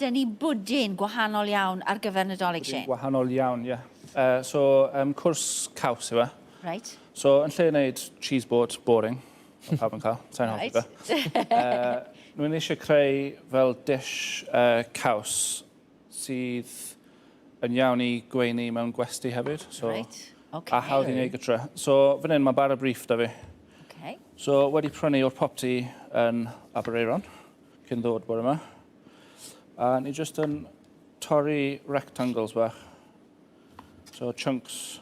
dyn ni bwdin gwahanol iawn ar gyfer Nadolig, Shane. Gwahanol iawn, ie. So, cwrs caws yw e. Right. So, yn lle wneud cheese board boring, o pawb yn cael, sa'n hoffi fe. Nw'n eisiau creu fel dish caws sydd yn iawn i gweini mewn gwesti hefyd. So, Right. Okay. A hawdd i wneud gytre. So, fan hyn mae Bara Brith da fi. Okay. So, wedi prynu o'r popty yn Abereiron, cyn ddod bore yma. A ni jyst yn torri rectangles bach. So, chunks.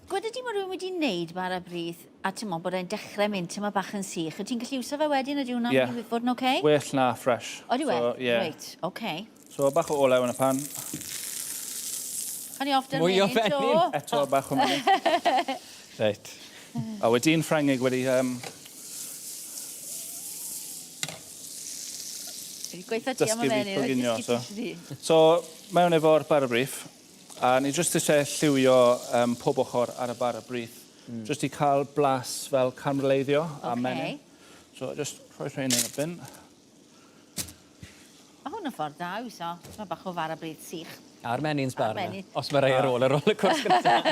Gweda di mae rhywun wedi wneud Bara Brith a ti'n meddwl bod e'n dechrau mynd tyma bach yn sych. Ydy'n gallu iwso fe wedyn ydy hwnna'n Ie. fod yn oce? Well na fresh. O, di we? So, ie. Right, oce. So, bach o olew yn y pan. O'n i often Mwy o mynd, fenyn. Eto bach o mynydd. Reit. A wedi'n Ffrangeg wedi... Wedi gweithio ti am y dysgu fi fenyn. coginio, dysgu so. ti di. So, mewn efo'r Bara Brith. A ni jyst eisiau lliwio pob ochr ar y Bara Brith. Jyst i cael blas fel carameleiddio a menyn. So, jyst rhoi rhain yn y bin. Mae hwn yn ffordd da, so. Mae bach o Bara Brith sych. A'r menyn's bar menyn. yna. Os mae rhai ar ôl y cwrs gyntaf.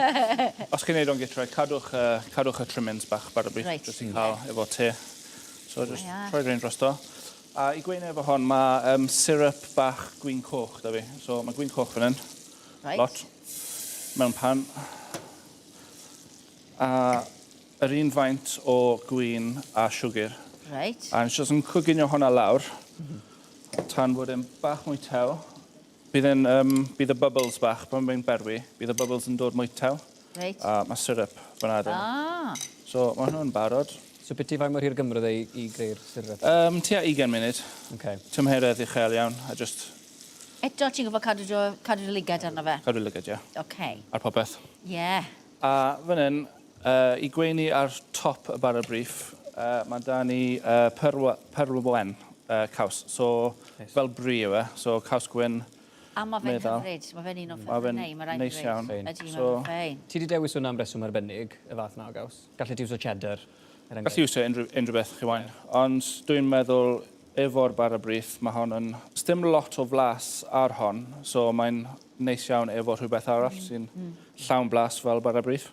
Os chi'n neud o'n gytre, cadwch y trimmings bach Bara Brith. Reit. Jyst i cael efo te. So, jyst Ie. rhoi rhain drosto. A i gweini efo hon, mae syrup bach gwin coch da fi. So, mae gwin coch fan hyn. Right. Lot. Mewn pan. A yr un faint o gwin a siwgr. Right. A nes jyst yn coginio hwnna lawr. Tan bod e'n bach mwy tew. Bydd y bubbles bach, pan mae'n berwi, bydd y bubbles yn dod mwy tew. Right. A mae syrup fyna dyn. Ah. So mae hwnna'n barod. So beth i fai mor hir gymryd i greu'r syrup? Tua 20 munud. Okay. Tymheredd uchel iawn. A just Eto ti'n gofod cadw dy ligad arno fe? cadw lygad, ie. Oce. Ar popeth. Ie. A fan hyn, i gweini ar top y Bara Brith, mae da ni perl caws. So, fel bri yw e. So, caws gwyn. A mae fe'n Meddal. hyfryd. Mae fe'n un o Ma' fe'n ffefryn neu. Mae rhaid neis iawn. Ydy, So- mae'n ffein. Ti wedi dewis hwnna am reswm arbennig, y fath na o gaws? Gallu ti wso cheddar? Gallu iwsio unrhyw beth chi wain. Ond dwi'n meddwl efo'r Bara Brith, mae hon yn... Sdim lot o flas ar hon, so mae'n neis iawn efo rhywbeth arall sy'n llawn blas fel Bara Brith.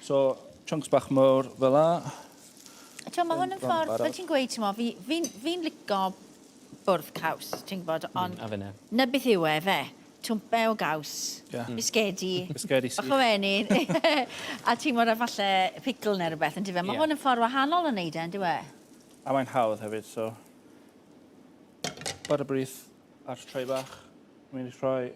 So, chunks bach mawr fel la. Mae hwn yn bron ffordd, barod. fel ti'n gweud, ti'n mo, fi'n lico bwrdd caws, ti'n gwybod, ond A fyna. na beth yw e fe, twmpe o gaws, Ie. bisgedi, Bisgedi bach sych. o enyn, a ti'n mwyn falle pickle neu rhywbeth, yn dyfe. Mae Ie. hwn yn ffordd wahanol yn neud e, yn dywe? A mae'n hawdd hefyd, so... Bara Brith ar trei bach. Dwi'n mynd i rhoi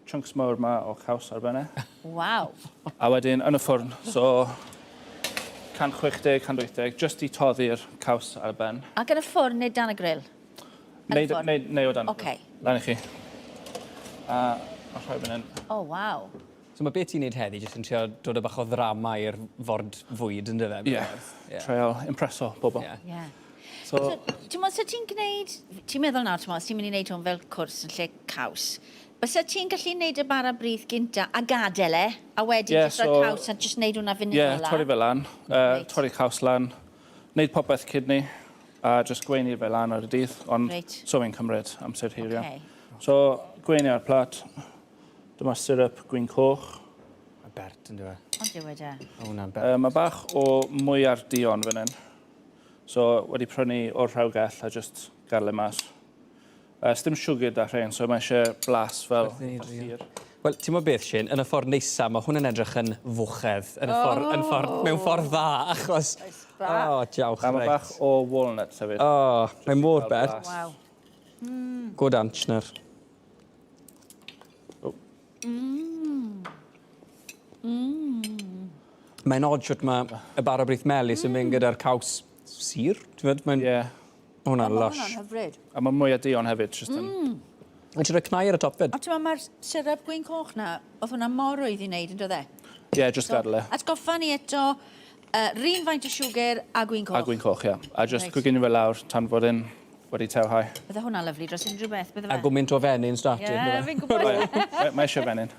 chunks mawr yma o caws ar benne. Waw. A wedyn yn y ffwrn, so... 160, 180, just i toddi'r caws ar y ben. Ac yn y ffwrn neu dan y grill? Yn y ffwrn? Neu o dan. Ocê. Lan i chi. A rhoi fan hyn. O, waw. So mae beth ti'n neud heddi, jyst yn trio dod o bach o ddrama i'r ford fwyd yn dyfe? Ie. Trial impreso bobl. Ie. Ie. So, Ti'n meddwl, so ti'n gwneud... Ti'n meddwl nawr, ti'n meddwl, ti'n mynd i wneud hwn fel cwrs yn lle caws. Bysa ti'n gallu wneud y Bara Brith gynta a gadael e, a wedyn Ie, jyst so- roi'r caws a jyst wneud hwnna fyny ie, fel torri fe lan. Reit. Torri caws lan. Neud popeth cydni. A just gweini fe lan ar y dydd. Ond Reit. so fi'n cymryd amser hir iawn. Ocê. So, gweini ar plat. Dyma syrup gwin coch. Mae bert yn dyfe. Ond dyw e de. O, hwnna'n bert. Mae bach o mwy ar dion fan hyn. So, wedi prynu o'r rhawgell a just gadael e mas. Sdim siwgr da rhain, so mae eisiau blas fel hir. Wel, ti'n mo beth, Shane, yn y ffordd neisa, mae hwn yn edrych yn fwchedd. Mewn ffordd dda, achos... O, diolch. A mae bach o walnuts hefyd. O, mae mor Fel bert. blas. Waw. Good Anchner. Mae'n odd siwt mae y Bara Brith melys yn mynd gyda'r caws sir. Ti'n meddwl, Ie. hwnna'n Mae lush. hwnna'n hyfryd. A mae mwy o dion hefyd, just yn... Mae'n siŵr y cnau ar y top fyd. A ti'n meddwl, mae'r syrup gwyn coch na, oedd hwnna mor rwydd i wneud, yn dod e? Ie, just gadael e. Atgoffa ni eto, rhin faint o siwgr a gwyn coch. A gwyn coch, ie. A just Reit. coginio fe lawr tan fod yn wedi tewhau. Bydde hwnna'n lyflu dros unrhyw beth, bydde A fe? gwmynt o fenyn starting. Ie, fi'n gwybod. Mae eisiau fenyn.